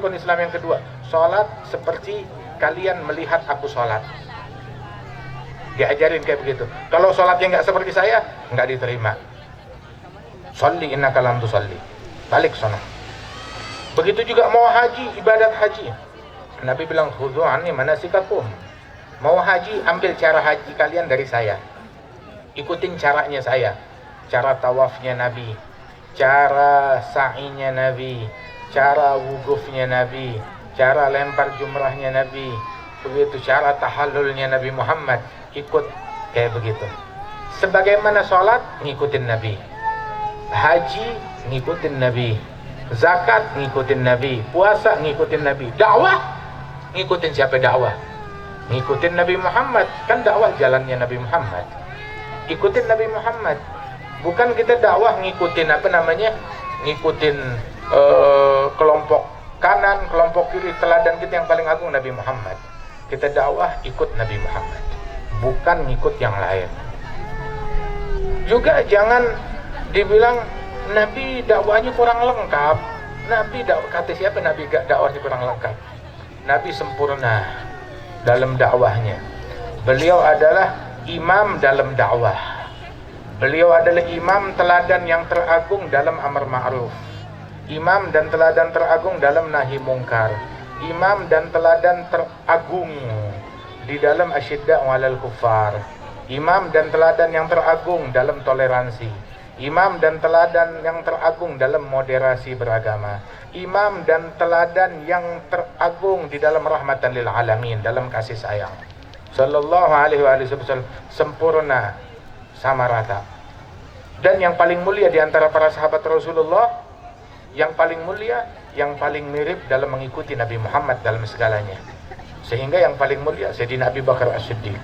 rukun Islam yang kedua, sholat seperti kalian melihat aku sholat. Diajarin kayak begitu. Kalau sholatnya nggak seperti saya, nggak diterima. Sholli innaka lam tusalli. Balik sono. Begitu juga mau haji, ibadat haji. Nabi bilang, khudhu anni manasikakum. Mau haji, ambil cara haji kalian dari saya. Ikutin caranya saya. Cara tawafnya Nabi, cara sa'inya Nabi, cara wugufnya Nabi, cara lempar jumrahnya Nabi, begitu cara tahallulnya Nabi Muhammad. Ikut kayak begitu. Sebagaimana sholat, ngikutin Nabi. Haji, ngikutin Nabi. Zakat, ngikutin Nabi. Puasa, ngikutin Nabi. Dakwah, ngikutin siapa dakwah? Ngikutin Nabi Muhammad. Kan dakwah jalannya Nabi Muhammad. Ikutin Nabi Muhammad. Bukan kita dakwah ngikutin ngikutin kelompok kanan, kelompok kiri. Teladan kita yang paling agung Nabi Muhammad. Kita dakwah ikut Nabi Muhammad, bukan ngikut yang lain. Juga jangan dibilang Nabi dakwahnya kurang lengkap. Nabi kata siapa Nabi dakwahnya kurang lengkap? Nabi sempurna dalam dakwahnya. Beliau adalah imam dalam dakwah. Beliau adalah imam teladan yang teragung dalam amar ma'ruf. Imam dan teladan teragung dalam nahi mungkar. Imam dan teladan teragung di dalam asyidda' walal kuffar. Imam dan teladan yang teragung dalam toleransi. Imam dan teladan yang teragung dalam moderasi beragama. Imam dan teladan yang teragung di dalam rahmatan lil alamin, dalam kasih sayang. Sallallahu alaihi wasallam sempurna, sama rata. Dan yang paling mulia di antara para sahabat Rasulullah, yang paling mulia, yang paling mirip dalam mengikuti Nabi Muhammad dalam segalanya. Sehingga yang paling mulia Sayyidina Abu Bakar As-Siddiq.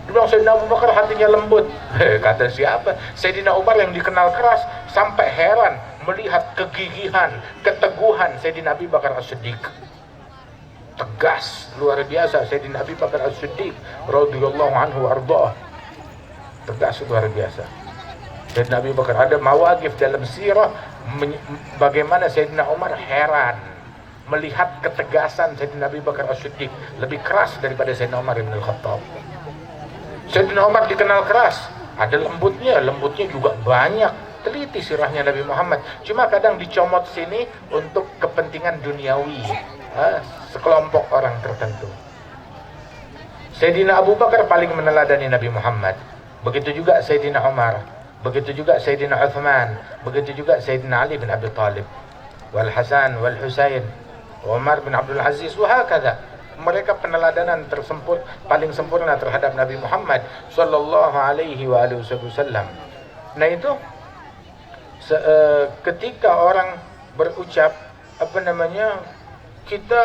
Dia bilang Sayyidina Abu Bakar hatinya lembut. Kata siapa? Sayyidina Umar yang dikenal keras sampai heran melihat kegigihan, keteguhan Sayyidina Abu Bakar As-Siddiq. Tegas, luar biasa Sayyidina Abu Bakar As-Siddiq radhiyallahu anhu arda. Tegas luar biasa. Sayyidina Abu Bakar, ada mawaqif dalam sirah bagaimana Sayyidina Umar heran melihat ketegasan Sayyidina Abu Bakar As-Siddiq lebih keras daripada Sayyidina Umar bin Al-Khattab. Sayyidina Umar dikenal keras, ada lembutnya juga banyak. Teliti sirahnya Nabi Muhammad, cuma kadang dicomot sini untuk kepentingan duniawi sekelompok orang tertentu. Sayyidina Abu Bakar paling meneladani Nabi Muhammad. Begitu juga Sayyidina Umar, begitu juga Sayyidina Uthman, begitu juga Sayyidina Ali bin Abi Thalib, wal Hasan wal Husain, Umar bin Abdul Aziz, wahakadha. Mereka peneladanan paling sempurna terhadap Nabi Muhammad sallallahu alaihi wasallam. Nah itu ketika orang berucap kita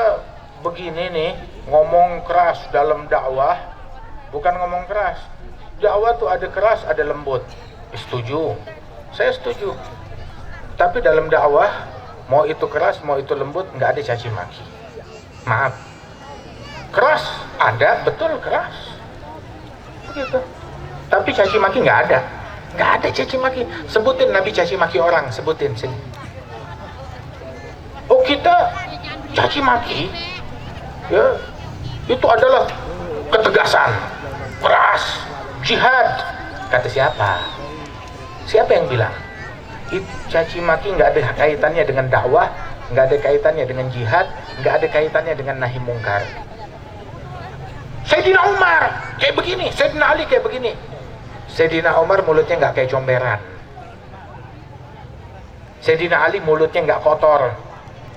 begini nih, ngomong keras dalam dakwah, bukan ngomong keras. Dakwah tuh ada keras, ada lembut. Setuju, saya setuju. Tapi dalam dakwah, mau itu keras, mau itu lembut, nggak ada caci maki. Maaf, keras ada, betul keras, begitu. Tapi caci maki nggak ada caci maki. Sebutin Nabi caci maki orang, sebutin sini. Oh kita caci maki, ya itu adalah ketegasan, keras, jihad. Kata siapa? Siapa yang bilang? Caci maki nggak ada kaitannya dengan dakwah, nggak ada kaitannya dengan jihad, nggak ada kaitannya dengan nahi mungkar. Sayyidina Umar kayak begini, Sayyidina Ali kayak begini. Sayyidina Umar mulutnya nggak kayak comberan. Sayyidina Ali mulutnya nggak kotor,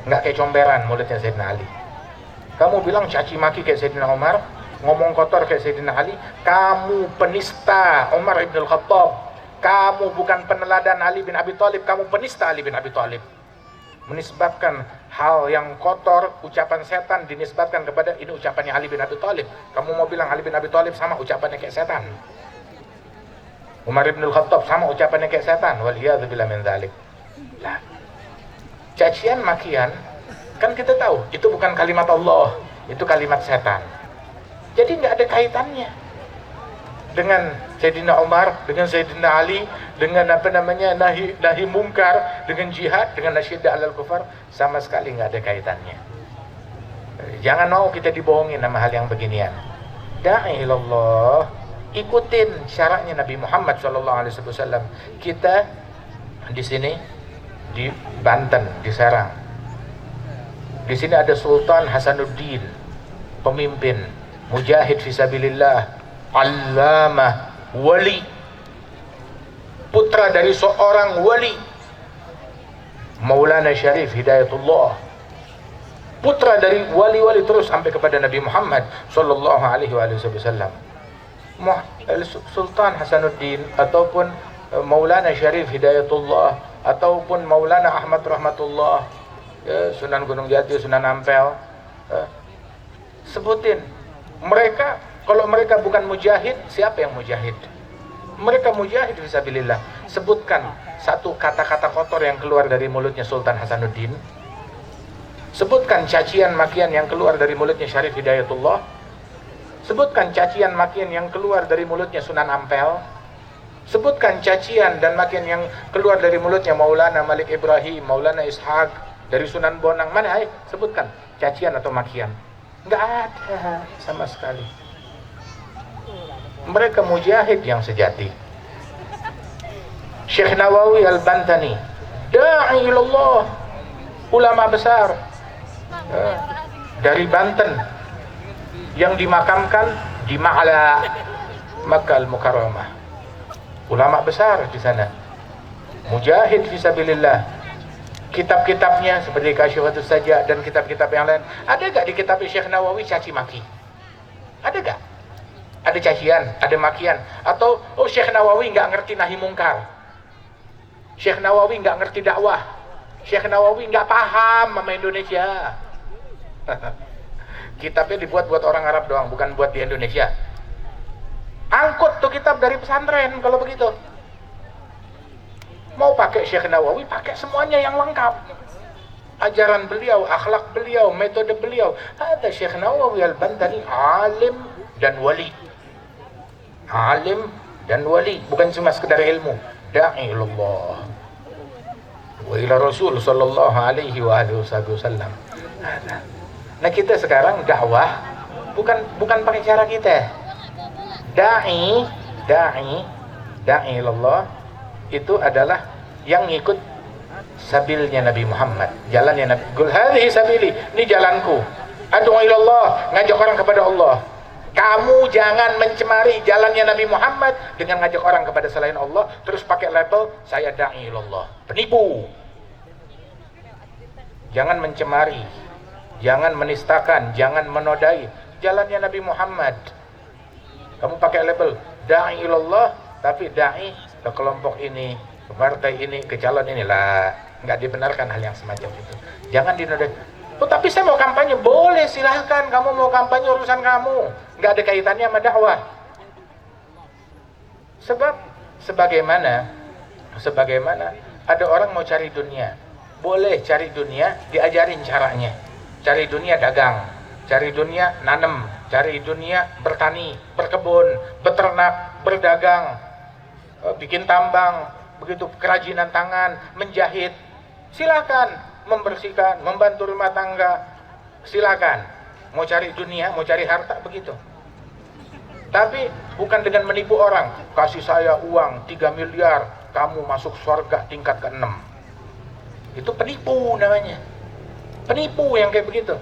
nggak kayak comberan mulutnya Sayyidina Ali. Kamu bilang caci maki kayak Sayyidina Umar, ngomong kotor kayak Sayyidina Ali, kamu penista Umar ibn Al-Khattab. Kamu bukan peneladan Ali bin Abi Thalib, kamu penista Ali bin Abi Thalib. Menisbatkan hal yang kotor, ucapan setan dinisbatkan kepada ini ucapannya Ali bin Abi Thalib. Kamu mau bilang Ali bin Abi Thalib sama ucapannya kayak setan. Umar ibn Al-Khattab sama ucapannya kayak setan. Waliyadzubillah min dzalik. Lah, cacian makian kan kita tahu itu bukan kalimat Allah, itu kalimat setan. Jadi nggak ada kaitannya dengan Sayyidina Umar, dengan Sayyidina Ali, dengan nahi mungkar, dengan jihad, dengan nasyidda alal kufar, sama sekali nggak ada kaitannya. Jangan mau kita dibohongin sama hal yang beginian. Da'i ilallah, ikutin syaratnya Nabi Muhammad SAW. Kita di sini di Banten, di Serang. Di sini ada Sultan Hasanuddin, pemimpin, mujahid fisabilillah, allamah, wali, putra dari seorang wali, Maulana Syarif Hidayatullah, putra dari wali-wali terus sampai kepada Nabi Muhammad sallallahu alaihi wasallam. Sultan Hasanuddin ataupun Maulana Syarif Hidayatullah ataupun Maulana Ahmad Rahmatullah, Sunan Gunung Jati, Sunan Ampel, sebutin mereka. Kalau mereka bukan mujahid, siapa yang mujahid? Mereka mujahid fisabilillah. Sebutkan satu kata-kata kotor yang keluar dari mulutnya Sultan Hasanuddin. Sebutkan cacian makian yang keluar dari mulutnya Syarif Hidayatullah. Sebutkan cacian makian yang keluar dari mulutnya Sunan Ampel. Sebutkan cacian dan makian yang keluar dari mulutnya Maulana Malik Ibrahim, Maulana Ishaq dari Sunan Bonang. Mana? Sebutkan cacian atau makian. Nggak ada sama sekali. Mereka mujahid yang sejati. Syekh Nawawi Al-Bantani, da'i ilallah, ulama besar dari Banten yang dimakamkan di Ma'la, Makkah Al-Mukarramah. Ulama besar di sana, mujahid fisabilillah. Kitab-kitabnya seperti Kasyifatus Sajjah dan kitab-kitab yang lain. Ada gak di kitab Syekh Nawawi caci maki? Ada gak? Ada cacian, ada makian, atau Syekh Nawawi nggak ngerti nahi mungkar, Syekh Nawawi nggak ngerti dakwah, Syekh Nawawi nggak paham sama Indonesia. Kitabnya dibuat buat orang Arab doang, bukan buat di Indonesia. Angkut tuh kitab dari pesantren kalau begitu. Mau pakai Syekh Nawawi, pakai semuanya yang lengkap. Ajaran beliau, akhlak beliau, metode beliau. Ada Syekh Nawawi Al-Bantani, alim dan wali. Alim dan wali, bukan cuma sekedar ilmu. Da'i ilallah wa ila Rasul sallallahu alaihi wa alihi wasallam. Nah, kita sekarang dakwah bukan pakai cara kita. Da'i ilallah itu adalah yang ngikut sabilnya Nabi Muhammad, jalannya Nabi. Qul hadhihi sabili, ini jalanku. Ad'u ilallah, ngajak orang kepada Allah. Kamu jangan mencemari jalannya Nabi Muhammad dengan ngajak orang kepada selain Allah, terus pakai label saya da'i ilallah. Penipu. Jangan mencemari, jangan menistakan, jangan menodai jalannya Nabi Muhammad. Kamu pakai label da'i ilallah, tapi da'i ke kelompok ini, ke partai ini, ke calon inilah. Nggak dibenarkan hal yang semacam itu. Jangan dinodai. Oh, tapi saya mau kampanye, boleh, silahkan. Kamu mau kampanye, urusan kamu, nggak ada kaitannya sama dakwah. Sebab sebagaimana ada orang mau cari dunia, boleh cari dunia, diajarin caranya. Cari dunia dagang, cari dunia nanem, cari dunia bertani, berkebun, beternak, berdagang, bikin tambang, begitu kerajinan tangan, menjahit, silahkan. Membersihkan, membantu rumah tangga, silakan. Mau cari dunia, mau cari harta, begitu. Tapi bukan dengan menipu orang. Kasih saya uang 3 miliar, kamu masuk surga tingkat ke-6. Itu penipu namanya. Penipu yang kayak begitu.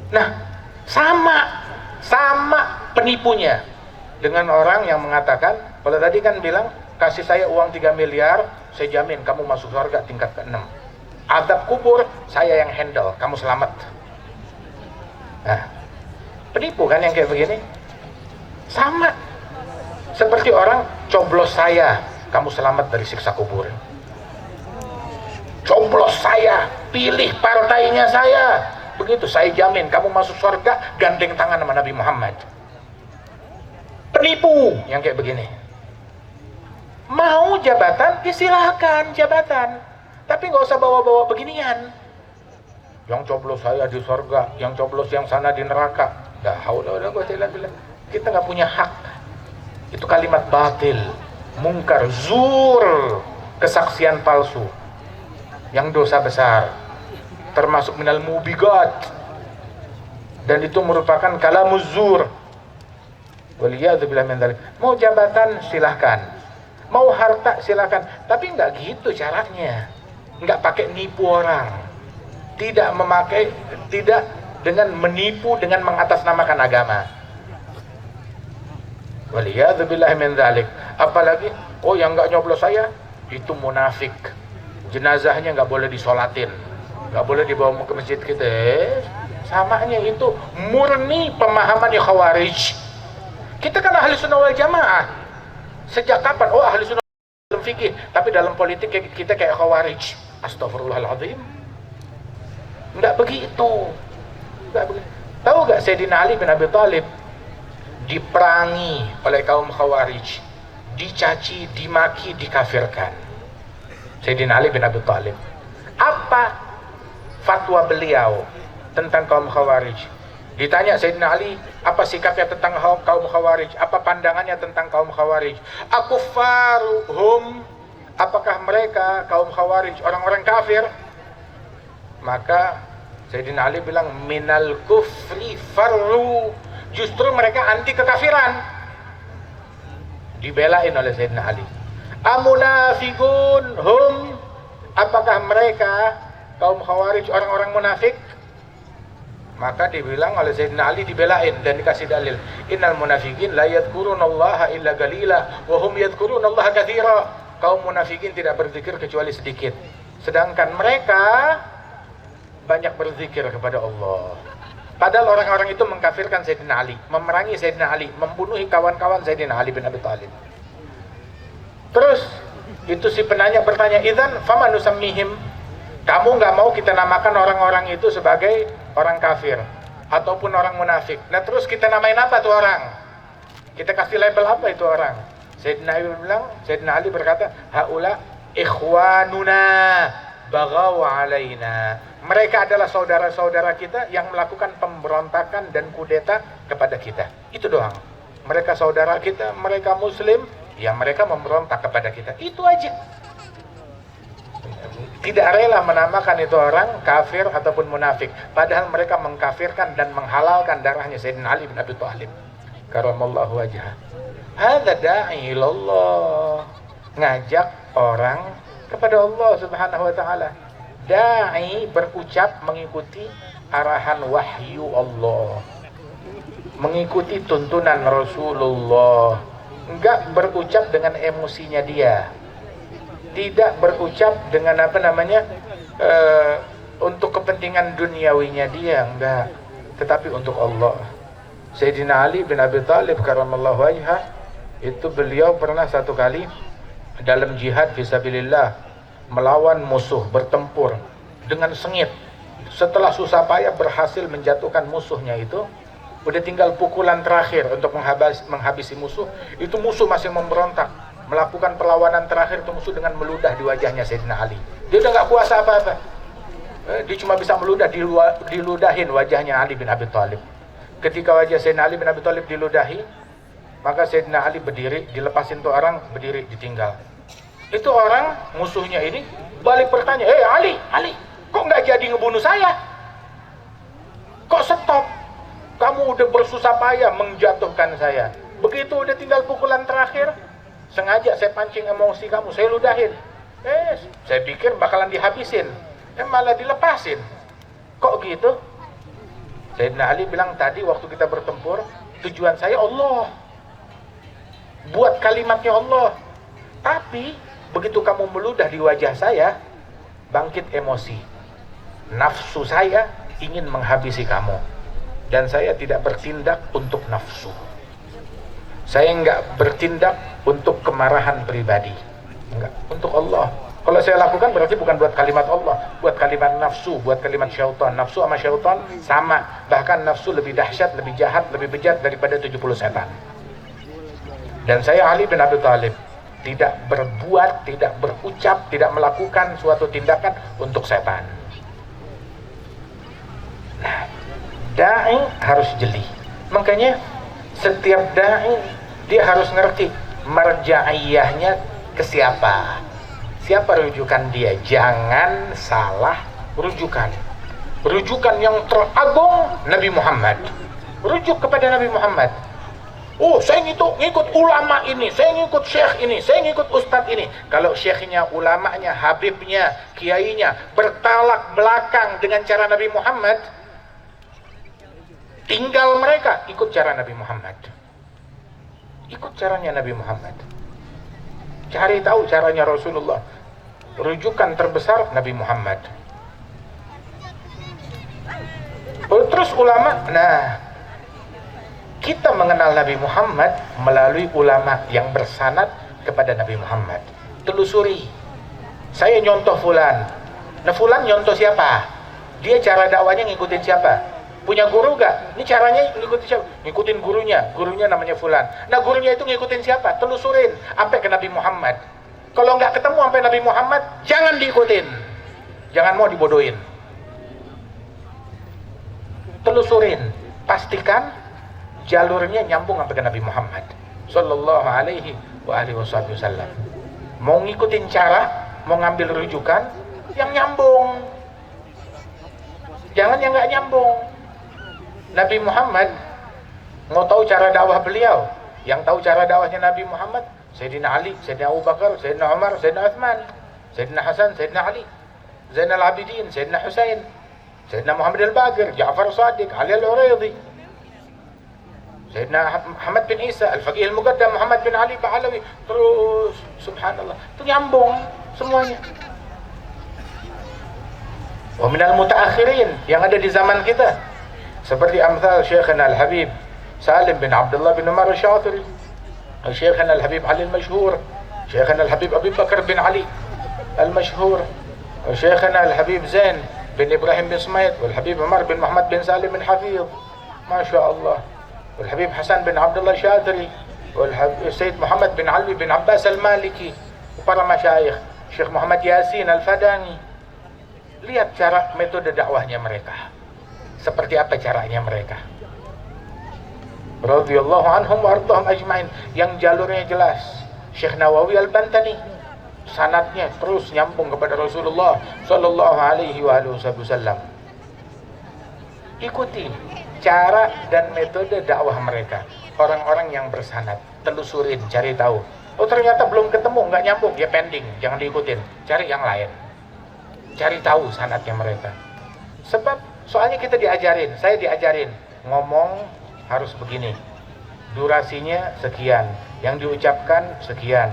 Nah, sama penipunya dengan orang yang mengatakan, kalau tadi kan bilang kasih saya uang 3 miliar, saya jamin kamu masuk surga tingkat ke-6. Azab kubur saya yang handle, kamu selamat. Nah, penipu kan yang kayak begini. Sama seperti orang coblos saya, kamu selamat dari siksa kubur. Coblos saya, pilih partainya saya, begitu saya jamin kamu masuk surga, gandeng tangan sama Nabi Muhammad. Penipu yang kayak begini. Mau jabatan, silahkan jabatan, tapi nggak usah bawa-bawa beginian. Yang coblos saya di surga, yang coblos yang sana di neraka. Kita nggak punya hak. Itu kalimat batil, mungkar, zur, kesaksian palsu, yang dosa besar, termasuk minal mubiqat, dan itu merupakan kalamuzur. Waliyadzubillah min dzalik. Mau jabatan silahkan, mau harta silahkan, tapi nggak gitu caranya. Nggak pakai nipu orang, tidak dengan menipu, dengan mengatasnamakan agama. Waliyadzubillah min dzalik. Apalagi yang nggak nyoblos saya itu munafik, jenazahnya nggak boleh disolatin, nggak boleh dibawa ke masjid kita. Samanya itu murni pemahaman Khawarij. Kita kan ahli sunnah wal jamaah. Sejak kapan? Ahli sunnah dalam fikih, tapi dalam politik kita kayak Khawarij. Astagfirullahaladzim. Enggak begitu. Tahu gak Sayyidina Ali bin Abi Thalib diperangi oleh kaum Khawarij, dicaci, dimaki, dikafirkan. Sayyidina Ali bin Abi Thalib. Apa fatwa beliau tentang kaum Khawarij? Ditanya Sayyidina Ali, apa sikapnya tentang kaum Khawarij? Apa pandangannya tentang kaum Khawarij? Akufaruhum, apakah mereka kaum Khawarij orang-orang kafir? Maka Sayyidina Ali bilang, minal kufri farru, justru mereka anti kekafiran. Dibelain oleh Sayyidina Ali. Amunafiqun hum, apakah mereka kaum Khawarij orang-orang munafik? Maka dibilang oleh Sayyidina Ali, dibelain dan dikasih dalil. Innal munafiqin la yadhkurunallaha illa qalila wa hum yadhkurunallaha katsira. Kaum munafikin tidak berzikir kecuali sedikit, sedangkan mereka banyak berzikir kepada Allah. Padahal orang-orang itu mengkafirkan Sayyidina Ali, memerangi Sayyidina Ali, membunuhi kawan-kawan Sayyidina Ali bin Abi Thalib. Terus itu si penanya bertanya, idzan fama nusammihim, kamu nggak mau kita namakan orang-orang itu sebagai orang kafir ataupun orang munafik. Nah terus kita namain apa tuh orang? Kita kasih label apa itu orang? Sayyidina Ali berkata, haula ikhwanuna baghaw alaina. Mereka adalah saudara-saudara kita yang melakukan pemberontakan dan kudeta kepada kita. Itu doang. Mereka saudara kita, mereka muslim, ya mereka memberontak kepada kita. Itu aja. Tidak rela menamakan itu orang kafir ataupun munafik, padahal mereka mengkafirkan dan menghalalkan darahnya Sayyidina Ali bin Abi Thalib karamallahu wajhah. Hadza da'i ilallah, ngajak orang kepada Allah Subhanahu wa taala. Da'i berucap mengikuti arahan wahyu Allah, mengikuti tuntunan Rasulullah, enggak berucap dengan emosinya dia, tidak berucap dengan untuk kepentingan duniawinya dia, enggak, tetapi untuk Allah. Sayyidina Ali bin Abi Thalib karamallahu wajhah, itu beliau pernah satu kali dalam jihad fisabilillah melawan musuh, bertempur dengan sengit. Setelah susah payah berhasil menjatuhkan musuhnya itu, udah tinggal pukulan terakhir untuk menghabisi musuh. Itu musuh masih memberontak, melakukan perlawanan terakhir. Itu musuh dengan meludah di wajahnya Sayyidina Ali. Dia udah gak kuasa apa-apa, dia cuma bisa meludah, diludahin wajahnya Ali bin Abi Thalib. Ketika wajah Sayyidina Ali bin Abi Thalib diludahi, maka Sayyidina Ali berdiri, dilepasin tuh orang, berdiri, ditinggal. Itu orang musuhnya ini balik bertanya, Ali, kok nggak jadi ngebunuh saya? Kok stop? Kamu udah bersusah payah menjatuhkan saya. Begitu udah tinggal pukulan terakhir, sengaja saya pancing emosi kamu, saya ludahin. Saya pikir bakalan dihabisin, malah dilepasin. Kok gitu? Sayyidina Ali bilang, tadi waktu kita bertempur, tujuan saya Allah, buat kalimatnya Allah. Tapi begitu kamu meludah di wajah saya, bangkit emosi, nafsu saya ingin menghabisi kamu, dan saya tidak bertindak untuk nafsu. Saya enggak bertindak untuk kemarahan pribadi, enggak, untuk Allah. Kalau saya lakukan berarti bukan buat kalimat Allah, buat kalimat nafsu, buat kalimat syaitan. Nafsu sama syaitan sama, bahkan nafsu lebih dahsyat, lebih jahat, lebih bejat daripada 70 setan. Dan saya Ali bin Abi Thalib tidak berbuat, tidak berucap, tidak melakukan suatu tindakan untuk setan. Nah, da'i harus jeli. Makanya setiap da'i dia harus ngerti marja'iyahnya ke siapa, siapa rujukan dia. Jangan salah rujukan. rujukan yang teragung Nabi Muhammad. Rujuk kepada Nabi Muhammad. Oh, saya ngikut ulama ini, saya ngikut syekh ini, saya ngikut ustadz ini. Kalau syekhnya, ulamanya, habibnya, kiainya bertolak belakang dengan cara Nabi Muhammad, tinggal mereka, ikut cara Nabi Muhammad. Ikut caranya Nabi Muhammad. Cari tahu caranya Rasulullah. Rujukan terbesar Nabi Muhammad. Terus ulama, kita mengenal Nabi Muhammad melalui ulama yang bersanad kepada Nabi Muhammad. Telusuri. Saya nyontoh fulan. Nah, fulan nyontoh siapa? Dia cara dakwanya ngikutin siapa? Punya guru gak? Ini caranya ngikutin siapa? Ngikutin gurunya. Gurunya namanya fulan. Nah, gurunya itu ngikutin siapa? Telusurin sampai ke Nabi Muhammad. Kalau nggak ketemu sampai Nabi Muhammad, jangan diikutin. Jangan mau dibodohin. Telusurin. Pastikan jalurnya nyambung sampai ke Nabi Muhammad sallallahu alaihi wasallam. Mau ngikutin cara, mau ngambil rujukan yang nyambung, jangan yang nggak nyambung. Nabi Muhammad mau tahu cara dakwah beliau, yang tahu cara dakwahnya Nabi Muhammad Sayyidina Ali, Sayyidina Abu Bakar, Sayyidina Umar, Sayyidina Uthman, Sayyidina Hasan, Sayyidina Ali, Zainal Abidin, Sayyidina Husain, Sayyidina Muhammad Al-Baqir, Ja'far Shadiq, Ali Al-Uraidi, Sayyidina Muhammad bin Isa, Al-Faqih Al-Muqaddam, Muhammad bin Ali Ba'alawi. Terus, subhanallah, itu nyambung semuanya. Wa minal mutaakhirin, yang ada di zaman kita, seperti amthal Syekhana Al-Habib Salim bin Abdullah bin Umar Al-Syatiri, Syekhana Al-Habib Ali Al-Mashhur, Syekhana Al-Habib Abi Bakar bin Ali Al-Mashhur, Syekhana Al-Habib Zain bin Ibrahim bin Sumaid, Wal-Habib Umar bin Muhammad bin Salim bin Hafidh, Masya Allah, Wal-Habib Hasan bin Abdullah Syadri, Wal-Habib Sayyid Muhammad bin Ali bin Abbas Al-Maliki, para masyayikh, Syekh Muhammad Yasin Al-Fadani. Lihat cara metode dakwahnya mereka, seperti apa caranya mereka, radhiyallahu anhum wa ardhahum ajma'in. Yang jalurnya jelas. Syekh Nawawi Al-Bantani, sanadnya terus nyambung kepada Rasulullah sallallahu alaihi wasallam. Ikuti cara dan metode dakwah mereka, orang-orang yang bersanad. Telusurin, cari tahu. Oh, ternyata belum ketemu, nggak nyambung, ya pending, jangan diikutin, cari yang lain. Cari tahu sanadnya mereka. Sebab soalnya kita diajarin, saya diajarin, ngomong harus begini, durasinya sekian, yang diucapkan sekian,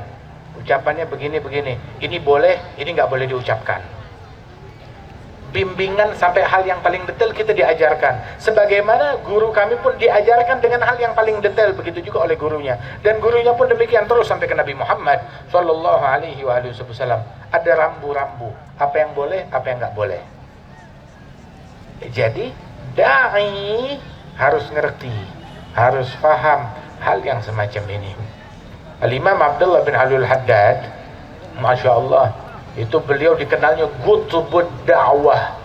ucapannya begini-begini, ini boleh, ini nggak boleh diucapkan. Bimbingan sampai hal yang paling detail kita diajarkan. Sebagaimana guru kami pun diajarkan dengan hal yang paling detail, begitu juga oleh gurunya. Dan gurunya pun demikian terus sampai ke Nabi Muhammad sallallahu alaihi wasallam. Ada rambu-rambu, apa yang boleh, apa yang nggak boleh. Jadi dai harus ngerti, harus paham hal yang semacam ini. Al-Imam Abdullah bin Alul Haddad, Masya Allah, itu beliau dikenalnya Qutbud Da'wah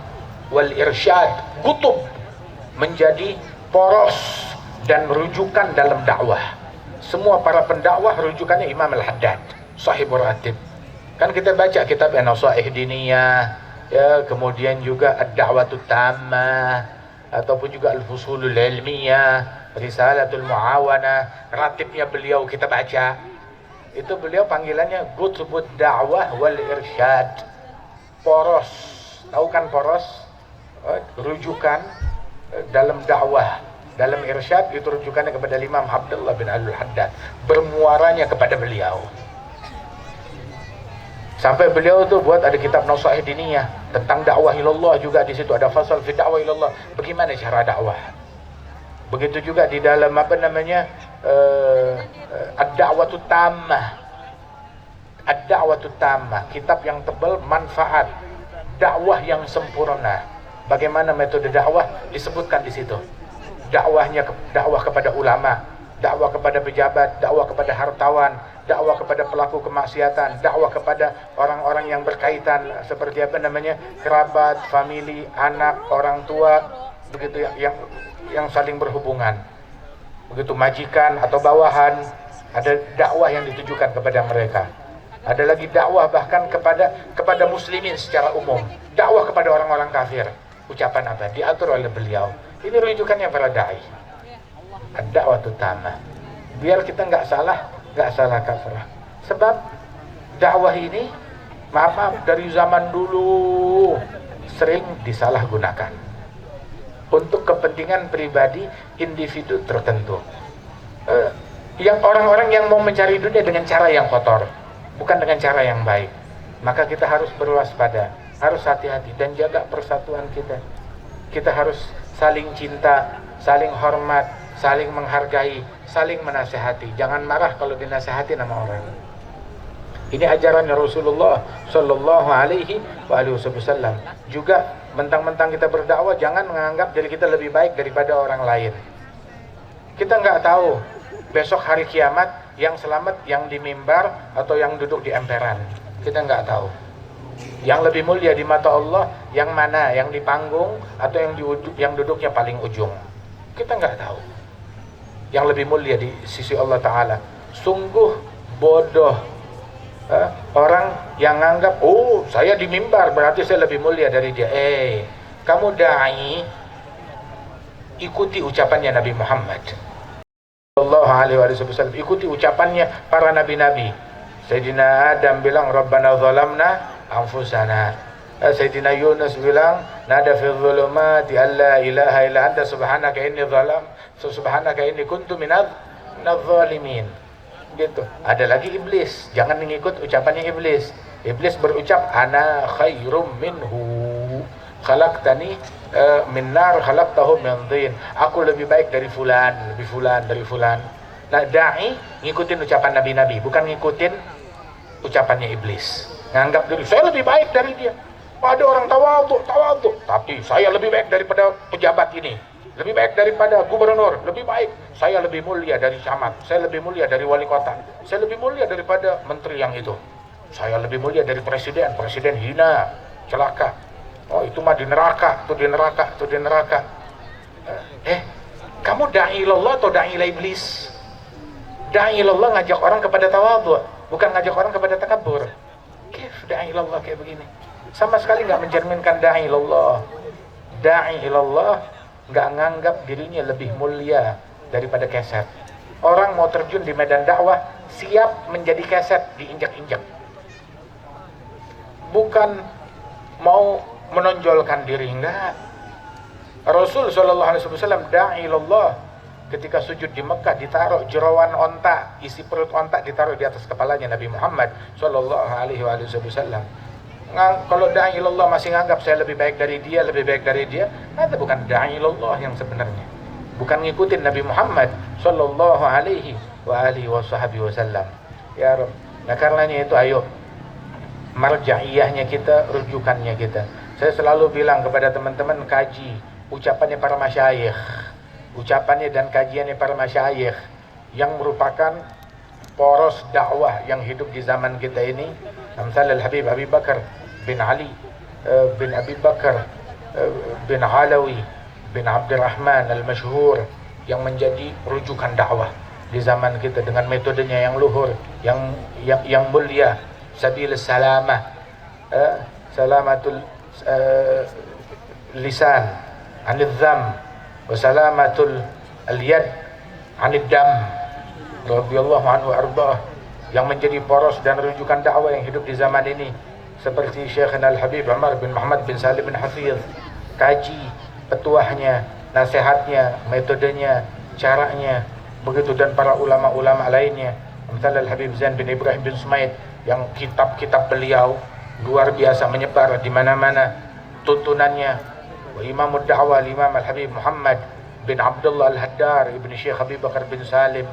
wal Irsyad. Qutub, menjadi poros dan rujukan dalam dakwah. Semua para pendakwah rujukannya Imam Al-Haddad, Sahibur Ratib. Kan kita baca kitab An-Nasaih Diniyah, ya, kemudian juga Ad-Da'watut Tammah, ataupun juga Al-Fusulul Ilmiyah, Risalatul Muawanah. Ratibnya beliau kita baca, itu beliau panggilannya Qutbud Da'wah wal Irsyad, poros. Tahu kan poros? Rujukan dalam dakwah, dalam irsyad, itu rujukannya kepada Imam Abdullah bin Alul Haddad, bermuaranya kepada beliau. Sampai beliau tuh buat ada kitab Nasaih Diniyah tentang dakwah ilallah, juga di situ ada fasal fi dakwah ilallah, bagaimana cara dakwah. Begitu juga di dalam Ad-Da'watut Tammah. Ad-Da'watut Tammah, kitab yang tebal, manfaat dakwah yang sempurna. Bagaimana metode dakwah disebutkan di situ. Dakwah kepada ulama, dakwah kepada pejabat, dakwah kepada hartawan, dakwah kepada pelaku kemaksiatan, dakwah kepada orang-orang yang berkaitan seperti kerabat, famili, anak, orang tua, begitu yang saling berhubungan. Begitu majikan atau bawahan, ada dakwah yang ditujukan kepada mereka. Ada lagi dakwah bahkan kepada muslimin secara umum, dakwah kepada orang-orang kafir. ucapan apa? Diatur oleh beliau. Ini rujukannya para dai. Ad-da'wah utama. Biar kita nggak salah kaprah. Sebab dakwah ini, maaf dari zaman dulu sering disalahgunakan untuk kepentingan pribadi individu tertentu. Yang orang-orang yang mau mencari dunia dengan cara yang kotor, bukan dengan cara yang baik. Maka kita harus berwaspada, harus hati-hati dan jaga persatuan kita. Kita harus saling cinta, saling hormat, saling menghargai, saling menasehati. Jangan marah kalau dinasehati sama orang. Ini ajarannya Rasulullah Sallallahu Alaihi Wasallam. Juga mentang-mentang kita berdakwah, jangan menganggap diri kita lebih baik daripada orang lain. Kita nggak tahu besok hari kiamat yang selamat yang di mimbar atau yang duduk di emperan. Kita nggak tahu. Yang lebih mulia di mata Allah yang mana, yang di panggung atau yang duduknya paling ujung. Kita nggak tahu. Yang lebih mulia di sisi Allah Ta'ala. Sungguh bodoh orang yang nganggap, oh saya di mimbar berarti saya lebih mulia dari dia. Kamu da'i, ikuti ucapannya Nabi Muhammad Sallallahu Alaihi Wasallam, ikuti ucapannya para nabi-nabi. Sayyidina Adam bilang Rabbana zalamna anfusana. Sayyidina Yunus bilang nada fi dhulumati alla ilaha illa anta subhanaka inni kuntu minadz zalimin. Gitu. Ada lagi iblis, jangan mengikut ucapannya iblis. Iblis berucap ana khairum minhu khalaqtani min nar khalaqtahu min dhin. Aku lebih baik dari fulan, dari fulan. Nah, dai ngikutin ucapan nabi-nabi, bukan ngikutin ucapannya iblis. Nganggap diri saya lebih baik dari dia. Ada orang tawadhu, tapi saya lebih baik daripada pejabat ini, lebih baik daripada gubernur, lebih baik. Saya lebih mulia dari camat, saya lebih mulia dari wali kota, saya lebih mulia daripada menteri yang itu. Saya lebih mulia dari presiden hina, celaka. Oh itu mah di neraka, itu di neraka. Kamu da'i ilallah atau da'i ila iblis? Da'i ilallah ngajak orang kepada tawadhu, bukan ngajak orang kepada takabur. Da'i ilallah kayak begini. Sama sekali nggak mencerminkan da'i ilallah. Da'i ilallah nggak nganggap dirinya lebih mulia daripada keset. Orang mau terjun di medan dakwah siap menjadi keset, diinjak-injak. Bukan mau menonjolkan diri, enggak. Rasul Sallallahu Alaihi Wasallam da'i ilallah ketika sujud di Mekah ditaruh jerawan onta, isi perut onta ditaruh di atas kepalanya Nabi Muhammad Sallallahu Alaihi Wasallam. Kalau da'i ilallah masih nganggap saya lebih baik dari dia, itu bukan da'i ilallah yang sebenarnya. Bukan ngikutin Nabi Muhammad Sallallahu Alaihi Wasallam. Ya Rabb. Nah karenanya itu ayo marja'iyahnya kita, rujukannya kita. Saya selalu bilang kepada teman-teman, kaji ucapannya para masyayikh, ucapannya dan kajiannya para masyayikh yang merupakan poros dakwah yang hidup di zaman kita ini. Amsal al-Habib Abi Bakar bin Ali bin Abi Bakar bin Alawi bin Abdurrahman al-Masyhur yang menjadi rujukan dakwah di zaman kita dengan metodenya yang luhur, yang mulia. Sabil salamah, salamatul lisan anil dham wa salamatul al-yad anil dam, radhiyallahu anhu arba'ah, yang menjadi poros dan rujukan dakwah yang hidup di zaman ini, seperti Syekhna Al-Habib Umar bin Muhammad bin Salim bin Hafidh. Kaji petuahnya, nasihatnya, metodenya, caranya, begitu, dan para ulama-ulama lainnya. Misal Al-Habib Zain bin Ibrahim bin Sumaid yang kitab-kitab beliau luar biasa menyebar di mana-mana tuntunannya. Wa Imamud Da'wah Imam Al-Habib Muhammad bin Abdullah Al-Haddar ibn Syekh Abi Bakar bin Salim,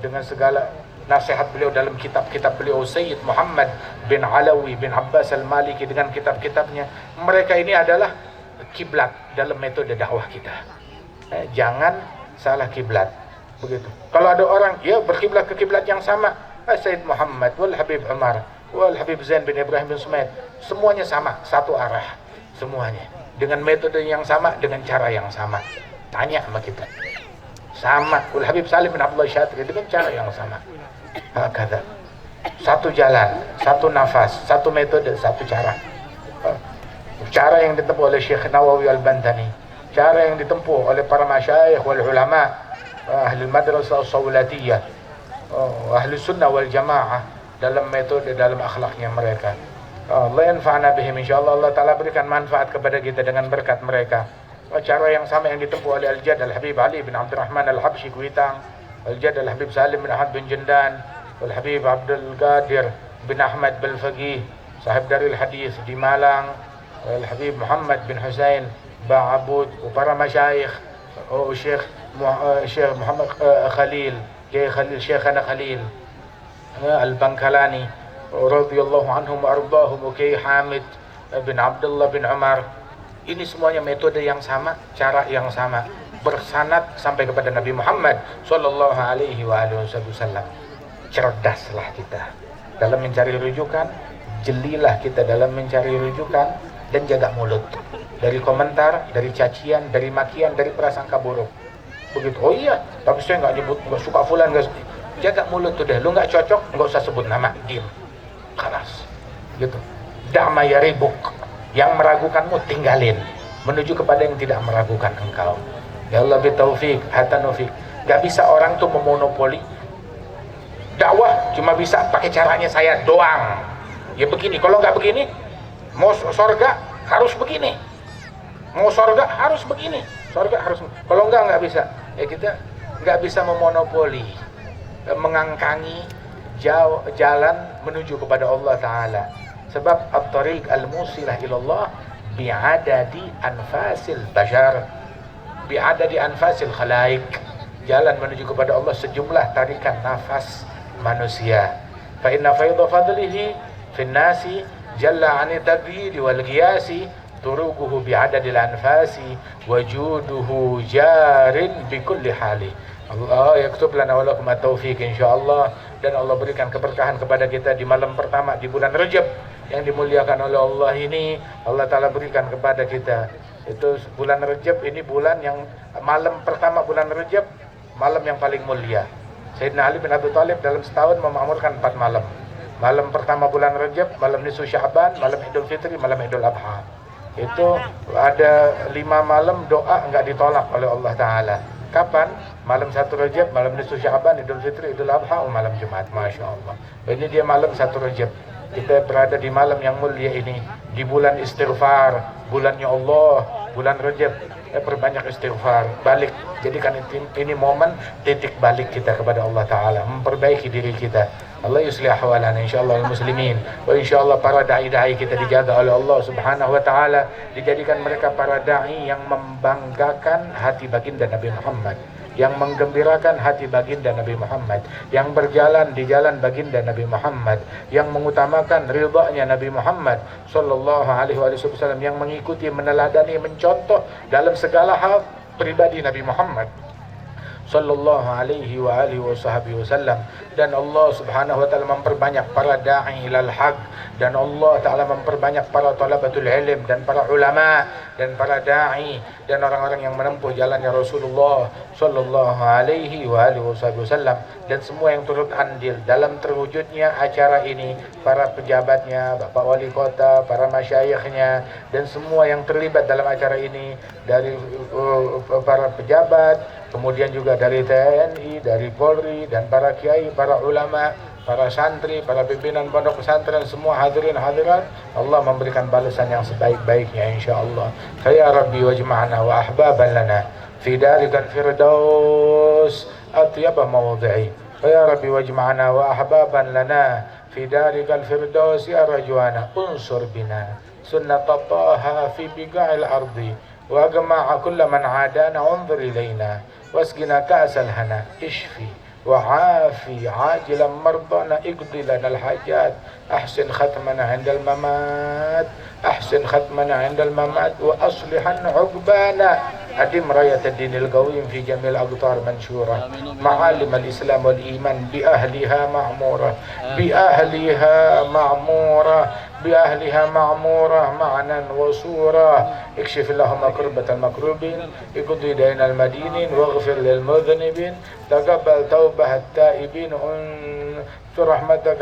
dengan segala nasihat beliau dalam kitab-kitab beliau. Sayyid Muhammad bin Alawi bin Abbas Al-Maliki dengan kitab-kitabnya. Mereka ini adalah kiblat dalam metode dakwah kita. Jangan salah kiblat. Begitu. Kalau ada orang berkiblat ke kiblat yang sama, Sayyid Muhammad wal Habib Umar wal Habib Zain bin Ibrahim bin Sumaid, semuanya sama, satu arah semuanya, dengan metode yang sama, dengan cara yang sama. Tanya sama kita, sama. Wal Habib Salim bin Abdullah Syatri dengan cara yang sama. Hakadha. Satu jalan, satu nafas, satu metode, satu cara. cara yang ditempuh oleh Syekh Nawawi Al-Bantani, cara yang ditempuh oleh para masyayikh wal ulama, ahli madrasah as-sawlatiyah, ahli sunnah wal jamaah, dalam metode, dalam akhlaknya mereka. Allah yanfa'na bihim, insyaallah Allah Ta'ala berikan manfaat kepada kita dengan berkat mereka. Cara yang sama yang ditempuh oleh Al-Jad Al-Habib Ali bin Abdurrahman Al-Habsyi Kuitang, Al-Jad Al-Habib Salim bin Ahmad bin Jendan, Al-Habib Abdul Qadir bin Ahmad Balfaqih, sahib Darul Hadis di Malang, Al-Habib Muhammad bin Husain Ba'abud, para masyayikh, Syekh Muhammad Khalil, Kiai Khalil, Syekhana Khalil Al-Bangkalani radhiyallahu anhum wa ardahum, Kiai Hamid bin Abdullah bin Umar. Ini semuanya metode yang sama, cara yang sama, bersanad sampai kepada Nabi Muhammad sallallahu alaihi wasallam. Cerdaslah kita dalam mencari rujukan, jelilah kita dalam mencari rujukan, dan jaga mulut dari komentar, dari cacian, dari makian, dari prasangka buruk. Begitu, oh iya, tapi saya nggak nyebut, nggak suka fulan, nggak. Jaga mulut tuh deh, lu nggak cocok, nggak usah sebut nama, diem, keras, gitu. Da'ma yaribuk, yang meragukanmu tinggalin, menuju kepada yang tidak meragukan engkau. Ya Allah bitaufiq, hatanufik. Gak bisa orang tuh memonopoli dakwah, cuma bisa pakai caranya saya doang. Ya begini, kalau nggak begini, mau sorga harus begini, mau sorga harus begini, sorga harus. Kalau nggak bisa. Ya kita nggak bisa memonopoli, mengangkangi jalan menuju kepada Allah Ta'ala. Sebab at-tariq al-musilah ilallah bi'adadi anfasil bashar, bi'adadi anfasil khalaik. Jalan menuju kepada Allah sejumlah tarikan nafas manusia. Fa inna faidha fadlihi fin nasi jalla 'ani taghyiri wal qiyasi turuquhu bi'adadil anfasi wajuduhu jarin bi kulli hali. Allah yaktub lana wa lakum at-taufiq insyaallah, dan Allah berikan keberkahan kepada kita di malam pertama di bulan Rajab yang dimuliakan oleh Allah ini. Allah Ta'ala berikan kepada kita itu bulan Rajab ini, bulan yang malam pertama bulan Rajab, malam yang paling mulia. Sayyidina Ali bin Abi Thalib dalam setahun memakmurkan 4 malam. Malam pertama bulan Rajab, malam nisfu Sya'ban, malam Idul Fitri, malam Idul Adha. Itu ada 5 malam doa enggak ditolak oleh Allah Ta'ala. Kapan? Malam 1 Rajab, malam nisfu Sya'ban, Idul Fitri, Idul Adha, malam Jumat. Masya Allah. Ini dia malam 1 Rajab. Kita berada di malam yang mulia ini, di bulan istighfar, bulannya Allah, bulan Rajab. Perbanyak istighfar, balik. Jadikan ini momen titik balik kita kepada Allah Ta'ala, memperbaiki diri kita. Allah yuslih ahwalana insyaallah muslimin, wa insyaallah para dai-dai kita dijaga oleh Allah Subhanahu wa Ta'ala, dijadikan mereka para dai yang membanggakan hati baginda Nabi Muhammad, yang menggembirakan hati baginda Nabi Muhammad, yang berjalan di jalan baginda Nabi Muhammad, yang mengutamakan ridhanya Nabi Muhammad sallallahu alaihi wasallam, yang mengikuti, meneladani, mencontoh dalam segala hal pribadi Nabi Muhammad sallallahu alaihi wasallam. Dan Allah Subhanahu wa Ta'ala memperbanyak para da'i ilal haq, dan Allah Ta'ala memperbanyak para talabatul ilm dan para ulama dan para da'i dan orang-orang yang menempuh jalannya Rasulullah sallallahu alaihi wasallam, dan semua yang turut andil dalam terwujudnya acara ini, para pejabatnya, Bapak Wali Kota, para masyayikhnya, dan semua yang terlibat dalam acara ini, dari para pejabat, kemudian juga dari TNI, dari Polri, dan para kiai, para ulama, para santri, para pimpinan pondok pesantren, semua hadirin hadirat, Allah memberikan balasan yang sebaik-baiknya insyaallah. Ya Rabbi wajma'na wa ahbaban lana fi darikal firdaus atyaba mawdi'i. Ya Rabbi wajma'na wa ahbaban lana fi darikal firdaus ya rajwana unsur bina sunnata taha fi biqa'il ardi wa jama'a kulla man adana unzur ilaina wasqina ka'sal hana ishfi وعافي عاجلا مرضانا اقضي لنا الحاجات احسن ختمنا عند الممات احسن ختمنا عند الممات واصلحا عقبانا أدم راية الدين القويم في جميع الأقطار منشورة معالم الإسلام والإيمان بأهلها معمورة بأهلها معمورة بأهلها معمورة معنا وصورة. اكشف اللهم كربة المكروبين، اقضي دين المدينين، واغفر للمذنبين، تقبل توبة التائبين، انشر رحمتك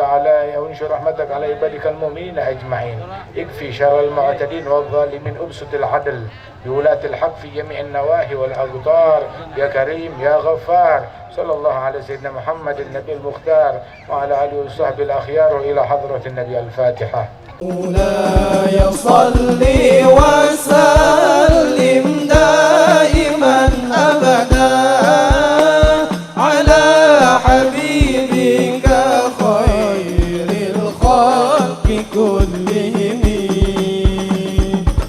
على عبادك المؤمنين أجمعين. اكفي شر المعتدين والظالمين، ابسط العدل بولاة الحق في جميع النواحي والأقطار يا كريم يا غفار. صلى الله على سيدنا محمد النبي المختار وعلى آله وصحبه الأخيار، وإلى حضرة النبي الفاتحة. مولاي صل وسلم دائما أبدا على حبيبك خير الخلق كلهم.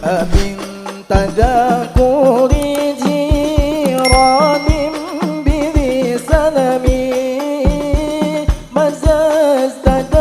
أمن تذكر جيران بذي سلم مززت